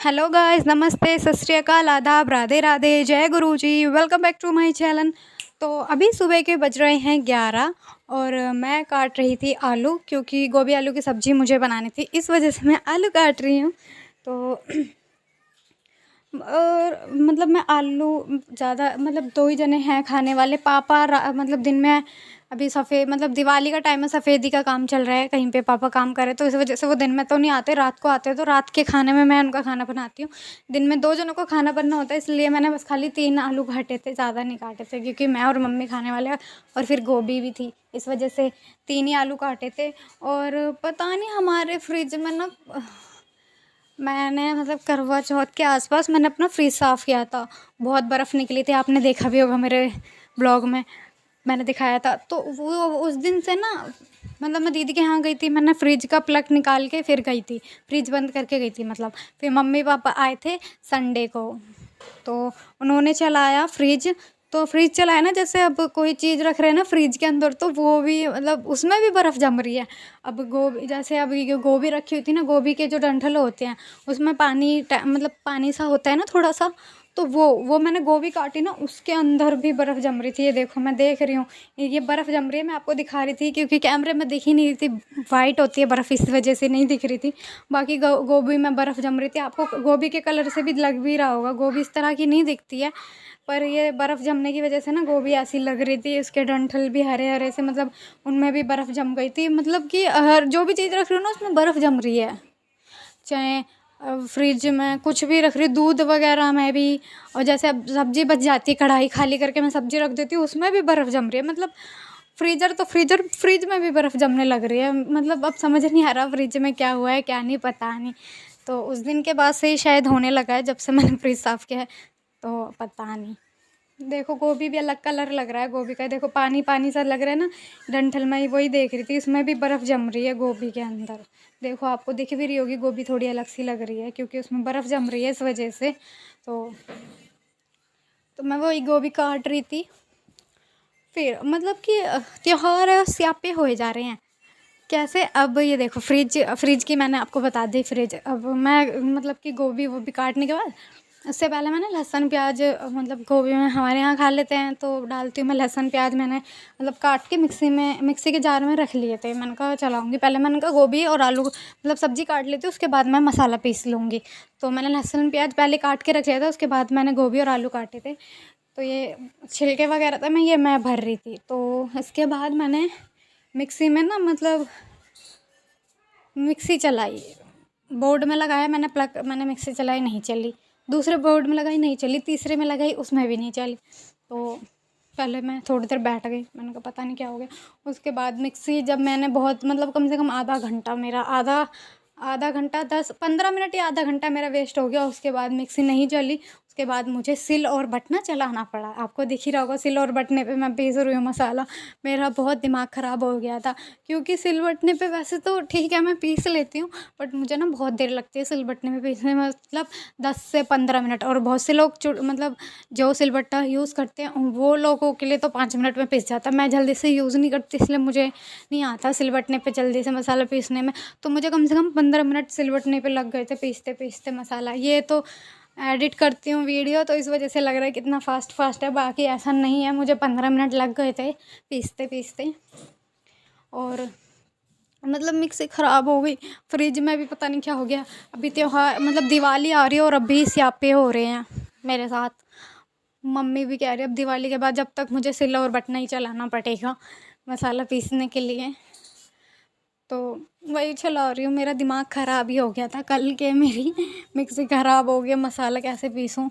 Hello guys, नमस्ते, सत श्री अकाल, आदाब, राधे राधे, जय गुरु जी। Welcome back to my channel. तो अभी सुबह के बज रहे हैं 11 और मैं काट रही थी आलू, क्योंकि गोभी आलू की सब्ज़ी मुझे बनानी थी, इस वजह से मैं आलू काट रही हूँ। तो और मतलब मैं आलू ज़्यादा, मतलब 2 ही जने हैं खाने वाले, पापा मतलब दिन में अभी सफ़ेद, मतलब दिवाली का टाइम है, सफ़ेदी का काम चल रहा है कहीं पे, पापा काम कर रहे हैं, तो इस वजह से वो दिन में तो नहीं आते, रात को आते हैं, तो रात के खाने में मैं उनका खाना बनाती हूँ। दिन में 2 जनों को खाना बनना होता है, इसलिए मैंने बस खाली 3 आलू काटे थे, ज़्यादा नहीं काटे थे, क्योंकि मैं और मम्मी खाने वाले हैं और फिर गोभी भी थी, इस वजह से 3 ही आलू काटे थे। और पता नहीं हमारे फ्रिज में ना, मैंने मतलब करवा चौथ के आसपास मैंने अपना फ्रिज साफ़ किया था, बहुत बर्फ़ निकली थी, आपने देखा भी होगा मेरे ब्लॉग में, मैंने दिखाया था। तो वो उस दिन से ना, मतलब मैं दीदी के यहाँ गई थी, मैंने फ्रिज का प्लग निकाल के फिर गई थी, फ्रिज बंद करके गई थी मतलब। फिर मम्मी पापा आए थे संडे को, तो उन्होंने चलाया फ्रिज। तो फ्रिज चलाया ना, जैसे अब कोई चीज़ रख रहे हैं ना फ्रिज के अंदर, तो वो भी मतलब उसमें भी बर्फ़ जम रही है। अब गोभी, जैसे अब ये गोभी रखी हुई थी ना, गोभी के जो डंठल होते हैं उसमें पानी मतलब पानी सा होता है ना थोड़ा सा, तो वो मैंने गोभी काटी ना, उसके अंदर भी बर्फ़ जम रही थी। ये देखो, मैं देख रही हूँ, ये बर्फ़ जम रही है, मैं आपको दिखा रही थी क्योंकि कैमरे में दिख ही नहीं रही थी, वाइट होती है बर्फ़, इस वजह से नहीं दिख रही थी। बाकी गोभी में बर्फ़ जम रही थी, आपको गोभी के कलर से भी लग भी रहा होगा, गोभी इस तरह की नहीं दिखती है, पर ये बर्फ़ जमने की वजह से ना गोभी ऐसी लग रही थी, इसके डंठल भी हरे हरे से, मतलब उनमें भी बर्फ़ जम गई थी। मतलब कि हर जो भी चीज़ रख रही हूँ ना उसमें बर्फ़ जम रही है, चाहे फ्रिज में कुछ भी रख रही हूँ, दूध वगैरह में भी। और जैसे अब सब्ज़ी बच जाती है, कढ़ाई खाली करके मैं सब्ज़ी रख देती हूँ, उसमें भी बर्फ़ जम रही है। मतलब फ्रिज में भी बर्फ़ जमने लग रही है। मतलब अब समझ नहीं आ रहा फ्रिज में क्या हुआ है क्या नहीं, पता नहीं। तो उस दिन के बाद से ही शायद होने लगा है, जब से मैंने फ्रिज साफ़ किया है, तो पता नहीं। देखो, गोभी भी अलग कलर लग रहा है गोभी का, देखो पानी पानी सा लग रहा है ना डंठल में, वही देख रही थी, इसमें भी बर्फ़ जम रही है गोभी के अंदर। देखो, आपको दिख भी रही होगी, गोभी थोड़ी अलग सी लग रही है क्योंकि उसमें बर्फ़ जम रही है इस वजह से। तो मैं वही गोभी काट रही थी। फिर मतलब कि त्योहार स्यापे होए जा रहे हैं कैसे। अब ये देखो, फ्रिज की मैंने आपको बता दी, फ्रिज अब मैं मतलब कि गोभी वोभी काटने के बाद, उससे पहले मैंने लहसुन प्याज, मतलब गोभी में हमारे यहाँ खा लेते हैं तो डालती हूँ मैं लहसुन प्याज, मैंने मतलब काट के मिक्सी के जार में रख लिए थे। मैंने कहा चलाऊँगी, पहले मैंने कहा गोभी और आलू मतलब सब्ज़ी काट लेती हूँ, उसके बाद मैं मसाला पीस लूँगी। तो मैंने लहसुन प्याज पहले काट के रख लिया था, उसके बाद मैंने गोभी और आलू काटे थे। तो ये छिलके वगैरह था, मैं भर रही थी। तो इसके बाद मैंने मिक्सी में ना, मतलब मिक्सी चलाई, बोर्ड में लगाया मैंने प्लग, मैंने मिक्सी चलाई, नहीं चली। दूसरे बोर्ड में लगाई, नहीं चली। तीसरे में लगाई, उसमें भी नहीं चली। तो पहले मैं थोड़ी देर बैठ गई, मैंने कहा पता नहीं क्या हो गया। उसके बाद मिक्सी जब मैंने बहुत, मतलब कम से कम आधा घंटा मेरा, आधा आधा घंटा 10-15 मिनट या आधा घंटा मेरा वेस्ट हो गया। उसके बाद मिक्सी नहीं चली, उसके बाद मुझे सिल और बटना चलाना पड़ा। आपको दिख ही रहा होगा, सिल और बटने पे मैं पीस रही हूँ मसाला। मेरा बहुत दिमाग ख़राब हो गया था, क्योंकि सिलबट्टे पे वैसे तो ठीक है मैं पीस लेती हूँ, बट मुझे ना बहुत देर लगती है सिलबट्टे में पीसने में, मतलब 10 से 15 मिनट। और बहुत से लोग मतलब जो सिलबट्टा यूज़ करते हैं वो लोगों के लिए तो 5 मिनट में पिस जाता है। मैं जल्दी से यूज़ नहीं करती, इसलिए मुझे नहीं आता सिलबट्टे पे जल्दी से मसाला पीसने में। तो मुझे कम से कम 15 मिनट सिलबट्टे पे लग गए थे पीसते पीसते मसाला। ये तो एडिट करती हूँ वीडियो, तो इस वजह से लग रहा है कितना फास्ट है, बाकी ऐसा नहीं है। मुझे 15 मिनट लग गए थे पीसते पीसते। और मतलब मिक्सी ख़राब हो गई, फ्रिज में भी पता नहीं क्या हो गया। अभी त्योहार, मतलब दिवाली आ रही है और अभी स्यापे हो रहे हैं मेरे साथ। मम्मी भी कह रही है अब दिवाली के बाद जब तक मुझे सिल और बटना ही चलाना पड़ेगा मसाला पीसने के लिए, तो वही चला रही हूँ। मेरा दिमाग ख़राब ही हो गया था कल के, मेरी मिक्सी ख़राब हो गया, मसाला कैसे पीसूँ।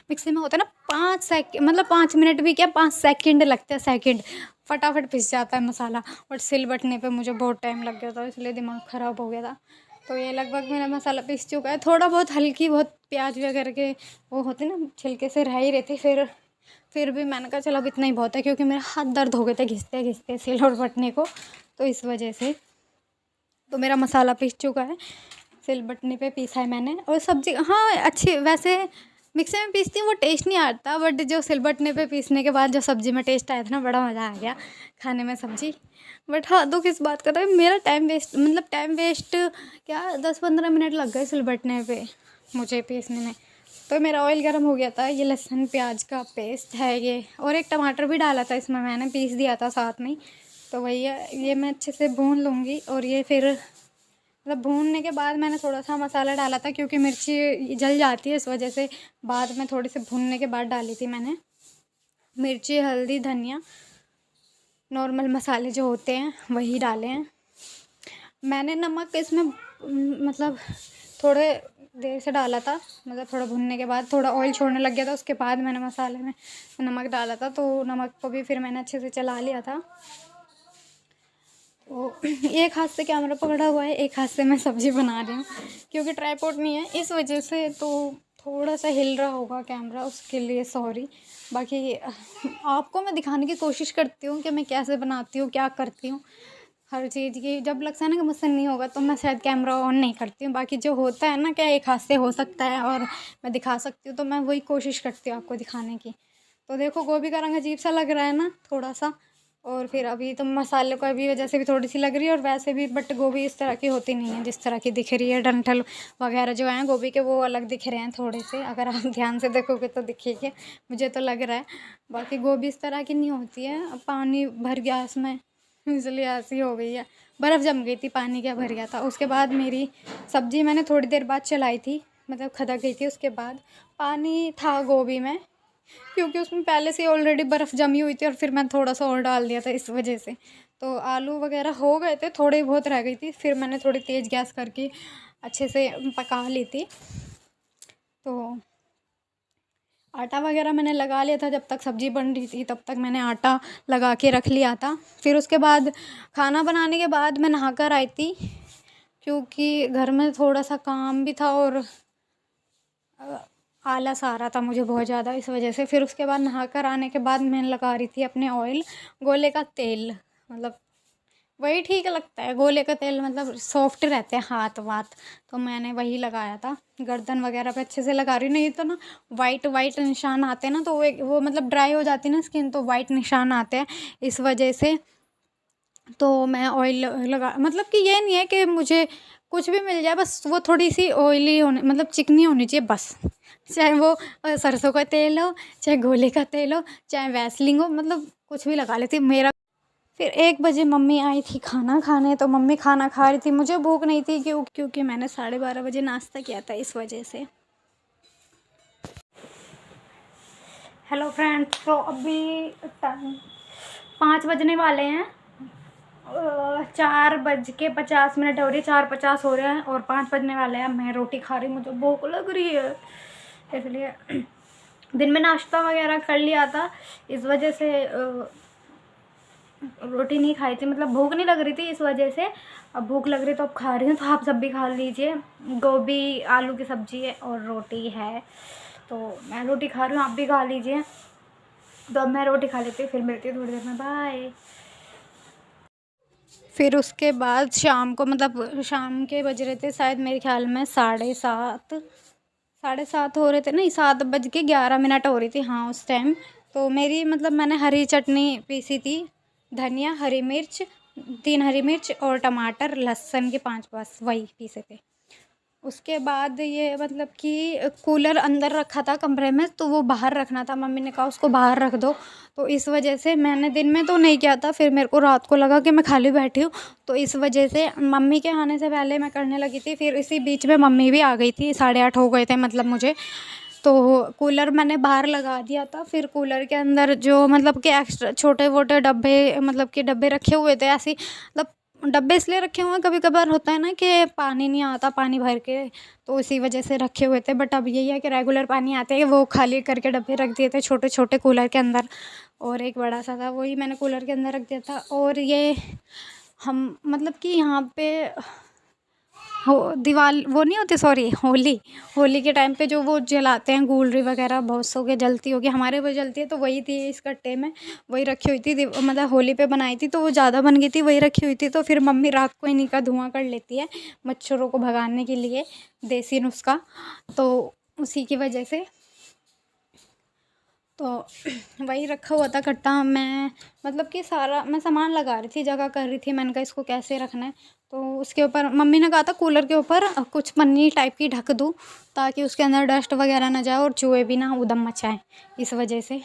मिक्सी में होता है ना 5 सेकंड, मतलब 5 मिनट भी क्या, 5 सेकंड लगते हैं, सेकंड, फटाफट पिस जाता है मसाला। बट सिल बटने पे मुझे बहुत टाइम लग गया था, इसलिए दिमाग ख़राब हो गया था। तो ये लगभग मेरा मसाला पिस चुका है। थोड़ा बहुत हल्की बहुत प्याज वगैरह के वो होते ना छिलके से रह ही रहे थे, फिर भी मैंने कहा चलो अब इतना ही बहुत है, क्योंकि मेरे हाथ दर्द हो गए थे घिसते घिसते सिल और बटने को, तो इस वजह से। तो मेरा मसाला पीस चुका है, सिलबट्टे पे पीसा है मैंने। और सब्ज़ी, हाँ अच्छी, वैसे मिक्सी में पीसती हूँ वो टेस्ट नहीं आता, बट जो सिलबट्टे पे पीसने के बाद जो सब्ज़ी में टेस्ट आया था ना, बड़ा मज़ा आ गया खाने में सब्ज़ी। बट हाँ, दुख इस बात का था, मेरा टाइम वेस्ट, मतलब टाइम वेस्ट क्या, 10-15 मिनट लग गए सिलबट्टे पे। मुझे पीसने में। तो मेरा ऑयल गर्म हो गया था। ये लहसुन प्याज का पेस्ट है ये, और एक टमाटर भी डाला था इसमें, मैंने पीस दिया था साथ में ही। तो वही है, ये मैं अच्छे से भून लूँगी। और ये फिर मतलब भूनने के बाद मैंने थोड़ा सा मसाला डाला था, क्योंकि मिर्ची जल जाती है, इस वजह से बाद में थोड़ी सी भूनने के बाद डाली थी मैंने। मिर्ची, हल्दी, धनिया, नॉर्मल मसाले जो होते हैं वही डाले हैं मैंने। नमक इसमें मतलब थोड़े देर से डाला था, मतलब थोड़ा भुनने के बाद, थोड़ा ऑयल छोड़ने लग गया था, उसके बाद मैंने मसाले में नमक डाला था। तो नमक को भी फिर मैंने अच्छे से चला लिया था। तो एक हाथ से कैमरा पकड़ा हुआ है, एक हाथ से मैं सब्ज़ी बना रही हूँ, क्योंकि ट्राइपॉड नहीं है इस वजह से। तो थोड़ा सा हिल रहा होगा कैमरा, उसके लिए सॉरी। बाकी आपको मैं दिखाने की कोशिश करती हूँ कि मैं कैसे बनाती हूँ, क्या करती हूँ हर चीज़ की। जब लगता है ना कि मुझसे नहीं होगा तो मैं शायद कैमरा ऑन नहीं करती हूँ। बाकी जो होता है ना, क्या एक हाथ से हो सकता है और मैं दिखा सकती हूँ, तो मैं वही कोशिश करती हूँ आपको दिखाने की। तो देखो, गोभी का रंग अजीब सा लग रहा है ना थोड़ा सा। और फिर अभी तो मसाले को अभी वजह से भी थोड़ी सी लग रही है, और वैसे भी बट गोभी इस तरह की होती नहीं है जिस तरह की दिख रही है। डंठल वगैरह जो हैं गोभी के, वो अलग दिख रहे हैं थोड़े से, अगर आप ध्यान से देखोगे तो दिखेंगे, मुझे तो लग रहा है। बाकी गोभी इस तरह की नहीं होती है। अब पानी भर गया इसमें, इसलिए ऐसी हो गई है। बर्फ़ जम गई थी, पानी क्या भर गया था। उसके बाद मेरी सब्ज़ी मैंने थोड़ी देर बाद चलाई थी, मतलब खदक गई थी। उसके बाद पानी था गोभी में, क्योंकि उसमें पहले से ऑलरेडी बर्फ़ जमी हुई थी, और फिर मैं थोड़ा सा और डाल दिया था इस वजह से। तो आलू वगैरह हो गए थे, थोड़ी बहुत रह गई थी, फिर मैंने थोड़ी तेज़ गैस करके अच्छे से पका ली थी। तो आटा वगैरह मैंने लगा लिया था, जब तक सब्ज़ी बन रही थी तब तक मैंने आटा लगा के रख लिया था। फिर उसके बाद खाना बनाने के बाद मैं नहा कर आई थी, क्योंकि घर में थोड़ा सा काम भी था और आलस आ रहा था मुझे बहुत ज़्यादा, इस वजह से। फिर उसके बाद नहा कर आने के बाद मैं लगा रही थी अपने ऑयल, गोले का तेल, मतलब वही ठीक लगता है गोले का तेल, मतलब सॉफ्ट रहते हैं हाथ वाथ। तो मैंने वही लगाया था, गर्दन वगैरह पे अच्छे से लगा रही, नहीं तो ना वाइट वाइट निशान आते हैं ना, तो वो मतलब ड्राई हो जाती है ना स्किन, तो वाइट निशान आते हैं इस वजह से। तो मैं ऑयल लगा, मतलब कि ये नहीं है कि मुझे कुछ भी मिल जाए, बस वो थोड़ी सी ऑयली होने, मतलब चिकनी होनी चाहिए बस। चाहे वो सरसों का तेल हो, चाहे गोले का तेल हो, चाहे वैसलीन हो, मतलब कुछ भी लगा लेती मेरा। फिर 1 बजे मम्मी आई थी खाना खाने, तो मम्मी खाना खा रही थी, मुझे भूख नहीं थी, क्योंकि मैंने 12:30 बजे नाश्ता किया था, इस वजह से। हेलो फ्रेंड्स, तो अभी टाइम 5 बजने वाले हैं। 4:50 हो रही है, 4:50 हो रहे हैं और 5 बजने वाले हैं। मैं रोटी खा रही हूँ, मुझे भूख लग रही है, इसलिए दिन में नाश्ता वगैरह कर लिया था, इस वजह से रोटी नहीं खाई थी, मतलब भूख नहीं लग रही थी इस वजह से। अब भूख लग रही तो अब खा रही हूँ, तो आप सब भी खा लीजिए। गोभी आलू की सब्ज़ी है और रोटी है, तो मैं रोटी खा रही हूँ, आप भी खा लीजिए। तो अब मैं रोटी खा लेती हूँ, फिर मिलती हूँ थोड़ी देर में, बाय। फिर उसके बाद शाम को, मतलब शाम के बज रहे थे शायद मेरे ख्याल में 7:30, 7:30 हो रहे थे, नहीं 7:11 हो रही थी, हाँ उस टाइम। तो मेरी मतलब मैंने हरी चटनी पीसी थी, धनिया, हरी मिर्च, 3 हरी मिर्च और टमाटर, लहसुन के 5 बस वही पीसे थे। उसके बाद ये मतलब कि कूलर अंदर रखा था कमरे में, तो वो बाहर रखना था, मम्मी ने कहा उसको बाहर रख दो। तो इस वजह से मैंने दिन में तो नहीं किया था, फिर मेरे को रात को लगा कि मैं खाली बैठी हूँ, तो इस वजह से मम्मी के आने से पहले मैं करने लगी थी। फिर इसी बीच में मम्मी भी आ गई थी, 8:30 हो गए थे मतलब मुझे। तो कूलर मैंने बाहर लगा दिया था। फिर कूलर के अंदर जो मतलब कि एक्स्ट्रा छोटे वोटे डब्बे, मतलब कि डब्बे रखे हुए थे ऐसे, मतलब डब्बे इसलिए रखे हुए हैं, कभी कभार होता है ना कि पानी नहीं आता, पानी भर के, तो इसी वजह से रखे हुए थे। बट अब यही है कि रेगुलर पानी आते हैं, वो खाली करके डब्बे रख दिए थे छोटे छोटे कूलर के अंदर, और एक बड़ा सा था, वही मैंने कूलर के अंदर रख दिया था। और ये हम मतलब कि यहाँ पे हो दिवाली वो नहीं होती, सॉरी होली, होली के टाइम पे जो वो जलाते हैं गुलरी वगैरह, बहुत सौ के जलती होगी, हमारे वो जलती है, तो वही थी इस कट्टे में, वही रखी हुई थी, मतलब होली पे बनाई थी, तो वो ज़्यादा बन गई थी, वही रखी हुई थी। तो फिर मम्मी रात को इन्हीं का धुआं कर लेती है मच्छरों को भगाने के लिए, देसी नुस्खा, तो उसी की वजह से। तो वही रखा हुआ था कट्टा। मैं मतलब कि सारा मैं सामान लगा रही थी, जगह कर रही थी। मैंने कहा इसको कैसे रखना है, तो उसके ऊपर मम्मी ने कहा था कूलर के ऊपर कुछ पन्नी टाइप की ढक दूँ ताकि उसके अंदर डस्ट वगैरह ना जाए और चूहे भी ना उदम मचाएं इस वजह से।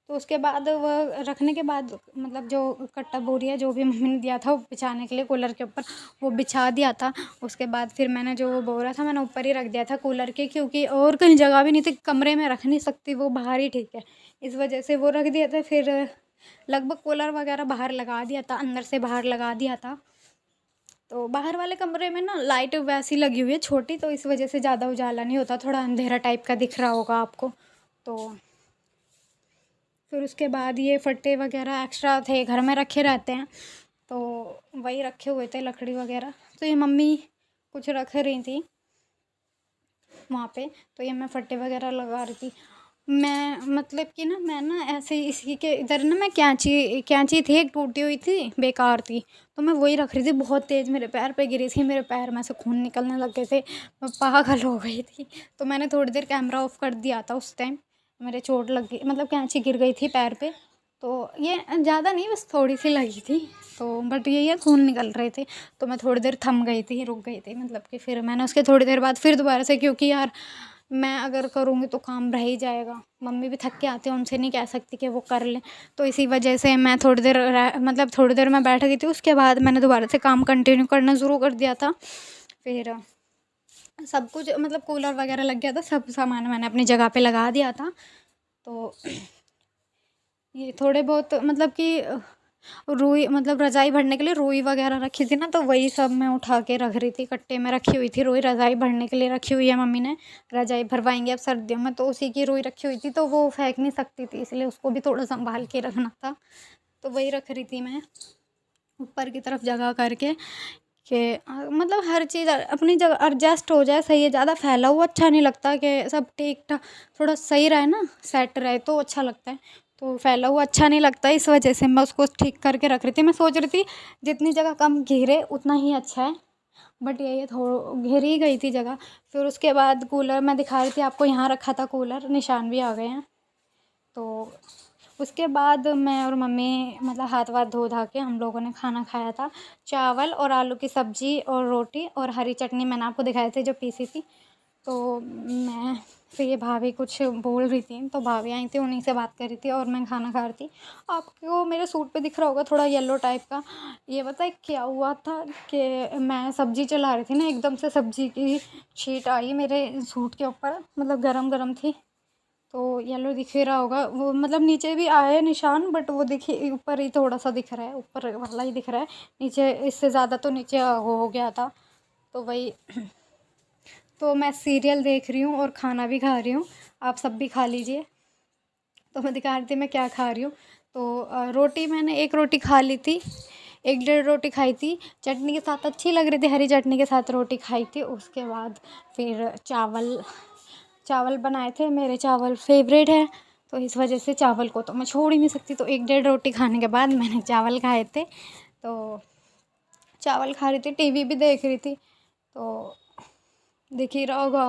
तो उसके बाद वह रखने के बाद मतलब जो कट्टा बोरिया जो भी मम्मी ने दिया था वो बिछाने के लिए कूलर के ऊपर, वो बिछा दिया था। उसके बाद फिर मैंने जो वो बोरा था मैंने ऊपर ही रख दिया था कूलर के, क्योंकि और कहीं जगह भी नहीं थी, कमरे में रख नहीं सकती, वो बाहर ही ठीक है, इस वजह से वो रख दिया था। फिर लगभग कूलर वगैरह बाहर लगा दिया था, अंदर से बाहर लगा दिया था। तो बाहर वाले कमरे में ना लाइट वैसी लगी हुई है छोटी, तो इस वजह से ज़्यादा उजाला नहीं होता, थोड़ा अंधेरा टाइप का दिख रहा होगा आपको। तो फिर उसके बाद ये फट्टे वगैरह एक्स्ट्रा थे, घर में रखे रहते हैं, तो वही रखे हुए थे लकड़ी वगैरह। तो ये मम्मी कुछ रख रही थी वहाँ पे, तो ये मैं फट्टे वगैरह लगा रही थी। मैं मतलब कि ना मैं ना ऐसे ही इसी के इधर ना मैं कैंची कैंची थी एक टूटी हुई थी, बेकार थी, तो मैं वही रख रही थी। बहुत तेज़ मेरे पैर पे गिरी थी, मेरे पैर में से खून निकलने लग गए थे, मैं पागल हो गई थी। तो मैंने थोड़ी देर कैमरा ऑफ कर दिया था उस टाइम, मेरे चोट लग गई, मतलब कैंची गिर गई थी पैर पे। तो ये ज़्यादा नहीं, बस थोड़ी सी लगी थी, तो बट यही है खून निकल रहे थे। तो मैं थोड़ी देर थम गई थी, रुक गई थी, मतलब कि फिर मैंने उसके थोड़ी देर बाद फिर दोबारा से, क्योंकि यार मैं अगर करूँगी तो काम रह ही जाएगा, मम्मी भी थक के आती हैं, उनसे नहीं कह सकती कि वो कर लें। तो इसी वजह से मैं थोड़ी देर मतलब थोड़ी देर मैं बैठ गई थी, उसके बाद मैंने दोबारा से काम कंटिन्यू करना शुरू कर दिया था। फिर सब कुछ मतलब कूलर वगैरह लग गया था, सब सामान मैंने अपनी जगह पे लगा दिया था। तो ये थोड़े बहुत मतलब कि रुई मतलब रज़ाई भरने के लिए रुई वगैरह रखी थी ना, तो वही सब मैं उठा के रख रही थी, कट्टे में रखी हुई थी रुई, रज़ाई भरने के लिए रखी हुई है मम्मी ने, रज़ाई भरवाएंगे अब सर्दियों में, तो उसी की रुई रखी हुई थी, तो वो फेंक नहीं सकती थी, इसलिए उसको भी थोड़ा संभाल के रखना था। तो वही रख रही थी मैं ऊपर की तरफ जगह करके कि मतलब हर चीज़ अपनी जगह एडजस्ट हो जाए, सही है। ज़्यादा फैला हुआ अच्छा नहीं लगता, कि सब ठीक ठाक थोड़ा सही रहे ना, सेट रहे तो अच्छा लगता है। तो फैला हुआ अच्छा नहीं लगता, इस वजह से मैं उसको ठीक करके रख रही थी। मैं सोच रही थी जितनी जगह कम घेरे उतना ही अच्छा है, बट यही है थोड़ा घेर ही गई थी जगह। फिर उसके बाद कूलर मैं दिखा रही थी आपको, यहाँ रखा था कूलर, निशान भी आ गए हैं। तो उसके बाद मैं और मम्मी मतलब हाथ वाथ धो धा के हम लोगों ने खाना खाया था। चावल और आलू की सब्ज़ी और रोटी और हरी चटनी मैंने आपको दिखाई थी जो पीसी थी। तो मैं फिर ये भाभी कुछ बोल रही थी, तो भाभी आई थी, उन्हीं से बात कर रही थी और मैं खाना खा रही थी। आपको मेरे सूट पे दिख रहा होगा थोड़ा येलो टाइप का, ये पता है क्या हुआ था कि मैं सब्ज़ी चला रही थी ना, एकदम से सब्ज़ी की शीट आई मेरे सूट के ऊपर, मतलब गरम गरम थी, तो येलो दिख ही रहा होगा वो, मतलब नीचे भी आया है निशान, बट वो देखिए ऊपर ही थोड़ा सा दिख रहा है, ऊपर वाला ही दिख रहा है, नीचे इससे ज़्यादा तो नीचे हो गया था। तो वही तो मैं सीरियल देख रही हूँ और खाना भी खा रही हूँ, आप सब भी खा लीजिए। तो मैं दिखा रही थी मैं क्या खा रही हूँ। तो रोटी मैंने एक रोटी खा ली थी, एक डेढ़ रोटी खाई थी, चटनी के साथ अच्छी लग रही थी, हरी चटनी के साथ रोटी खाई थी। उसके बाद फिर चावल चावल बनाए थे, मेरे चावल फेवरेट है, तो इस वजह से चावल को तो मैं छोड़ ही नहीं सकती। तो एक डेढ़ रोटी खाने के बाद मैंने चावल खाए थे, तो चावल खा रही थी, टीवी भी देख रही थी, तो दिख ही रहा होगा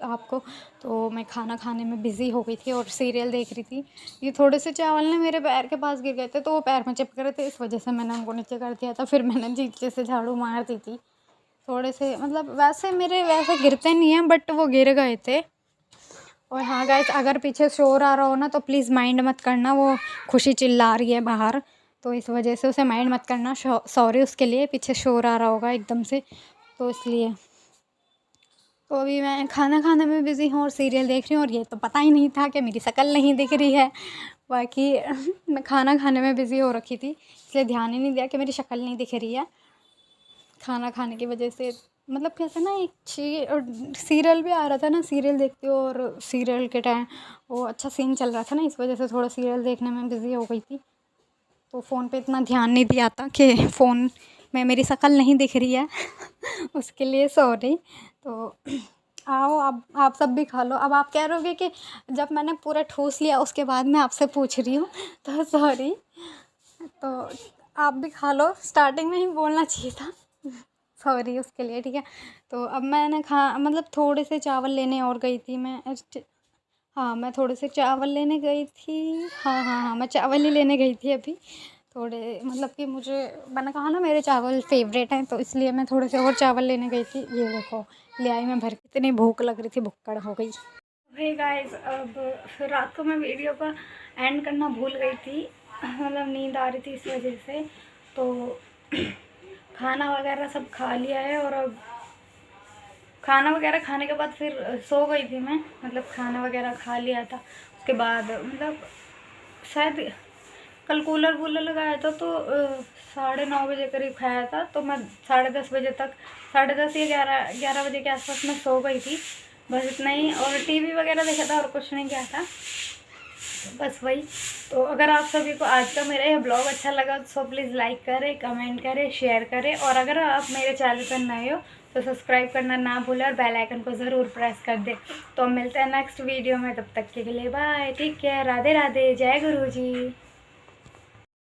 आपको। तो मैं खाना खाने में बिज़ी हो गई थी और सीरियल देख रही थी। ये थोड़े से चावल ना मेरे पैर के पास गिर गए थे, तो वो पैर में चिपक रहे थे, इस वजह से मैंने उनको नीचे कर दिया था। फिर मैंने नीचे से झाड़ू मार दी थी, थोड़े से मतलब वैसे मेरे वैसे गिरते नहीं हैं, बट वो गिर गए थे। और हाँ गाइस, अगर पीछे शोर आ रहा हो ना तो प्लीज़ माइंड मत करना, वो खुशी चिल्ला रही है बाहर, तो इस वजह से उसे माइंड मत करना, सॉरी उसके लिए, पीछे शोर आ रहा होगा एकदम से, तो इसलिए। तो अभी मैं खाना खाने में बिज़ी हूँ और सीरियल देख रही हूँ, और ये तो पता ही नहीं था कि मेरी शक्ल नहीं दिख रही है। बाकी मैं खाना खाने में बिज़ी हो रखी थी, इसलिए ध्यान ही नहीं दिया कि मेरी शक्ल नहीं दिख रही है खाना खाने की वजह से। मतलब कैसे ना एक और सीरियल भी आ रहा था ना, सीरियल देखती हूँ, और सीरियल के टाइम वो अच्छा सीन चल रहा था ना, इस वजह से थोड़ा सीरियल देखने में बिज़ी हो गई थी, तो फ़ोन पे इतना ध्यान नहीं दिया था कि फ़ोन में मेरी शक्ल नहीं दिख रही है उसके लिए सॉरी। तो आओ आप सब भी खा लो। अब आप कह रहोगे कि जब मैंने पूरा ठूस लिया उसके बाद मैं आपसे पूछ रही हूँ, तो सॉरी। तो आप भी खा लो, स्टार्टिंग में ही बोलना चाहिए था सॉरी उसके लिए, ठीक है। तो अब मैंने खा मतलब थोड़े से चावल लेने और गई थी मैं, हाँ, मैं थोड़े से चावल लेने गई थी। हाँ, हाँ, हाँ, मैं चावल ही लेने गई थी अभी। थोड़े मतलब कि मुझे मैंने कहा ना मेरे चावल फ़ेवरेट हैं, तो इसलिए मैं थोड़े से और चावल लेने गई थी। ये देखो, ले आई मैं भर के। इतनी भूख लग रही थी, भुक्कड़ हो गई। हे गाइस, अब फिर रात को मैं वीडियो का एंड करना भूल गई थी, मतलब नींद आ रही थी इस वजह से। तो खाना वगैरह सब खा लिया है और अब खाना वगैरह खाने के बाद फिर सो गई थी मैं, मतलब खाना वगैरह खा लिया था। उसके बाद मतलब शायद कल कूलर वूलर लगाया था, तो 9:30 बजे करीब खाया था, तो मैं 10:30 बजे तक, 10:30 या 11 बजे के आसपास मैं सो गई थी। बस इतना ही, और टीवी वगैरह देखा था और कुछ नहीं किया था, बस वही। तो अगर आप सभी को आज का मेरा यह ब्लॉग अच्छा लगा तो प्लीज़ लाइक करें, कमेंट करें, शेयर करें, और अगर आप मेरे चैनल पर नए हो तो सब्सक्राइब करना ना भूलें और बेल आइकन को ज़रूर प्रेस कर दें। तो मिलते हैं नेक्स्ट वीडियो में, तब तक के लिए bye, take care, Radhe Radhe, जय गुरु जी।